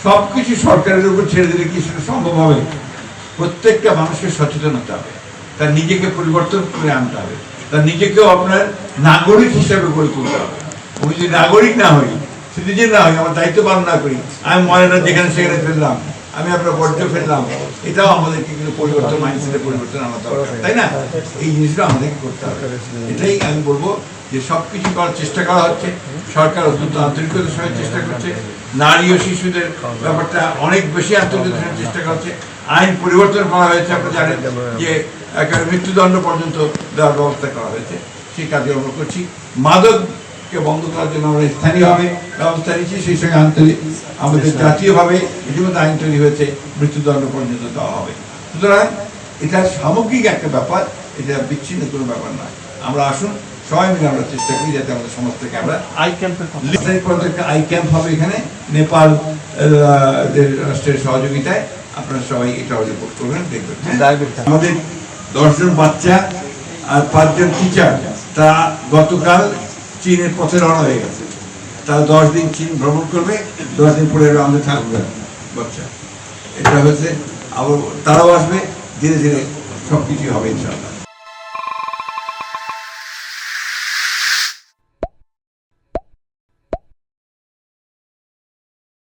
সবকিছু সরকারের উপর ছেড়ে দিলে কি সেটা সম্ভব হবে? প্রত্যেকটা মানুষকে সচেতন হতে হবে, তার নিজেকে পরিবর্তন করে আনতে হবে, তার নিজেকেও আপনার নাগরিক হিসেবে গড়ে তুলতে হবে। আমি যদি নাগরিক না হই, সিটিজেন না হই, আমার দায়িত্ব পালন না করি, আমি ময়লা যেখানে সেখানে ফেললাম, আমি আপনার বর্জ্য ফেললাম, এটাও আমাদেরকে কিন্তু পরিবর্তন, মাইন্ডসেটের পরিবর্তন আনা দরকার, তাই না? এই জিনিসটা আমাদেরকে করতে হবে। এটাই আমি বলবো যে সবকিছু করার চেষ্টা করা হচ্ছে, সরকার অত্যন্ত আন্তরিকতার সঙ্গে চেষ্টা করছে, নারী ও শিশুদের ব্যাপারটা অনেক বেশি আন্তরিকতার সঙ্গে চেষ্টা করছে। আইন পরিবর্তন করা হয়েছে, আপনারা জানেন যে একেবারে মৃত্যুদণ্ড পর্যন্ত দেওয়ার ব্যবস্থা করা হয়েছে, সেই কাজে আমরা করছি। মাদককে বন্ধ করার জন্য আমরা স্থানীয়ভাবে ব্যবস্থা নিচ্ছি, সেই সঙ্গে আন্তরিক আমাদের জাতীয়ভাবে ইতিমধ্যে আইন তৈরি হয়েছে, মৃত্যুদণ্ড পর্যন্ত দেওয়া হবে। সুতরাং এটা সামগ্রিক একটা ব্যাপার, এটা বিচ্ছিন্ন কোনো ব্যাপার নয়। আমরা আসুন সবাই মিলে আমরা চেষ্টা করি যাতে আমাদের সমাজ থেকে আমরা আই ক্যাম্প হবে এখানে, নেপাল রাষ্ট্রের সহযোগিতায়। আপনারা সবাই এটা রিপোর্ট করবেন, দেখবেন। আমাদের 10 জন বাচ্চা আর 5 জন টিচার তা গতকাল চীনের পথে রওনা হয়ে গেছে। তারা 10 দিন চীন ভ্রমণ করবে, 10 দিন পরে আমাদের থাকবে বাচ্চা। এটা হচ্ছে আবার তারাও আসবে, ধীরে ধীরে সবকিছু হবে ইনশাআল্লাহ।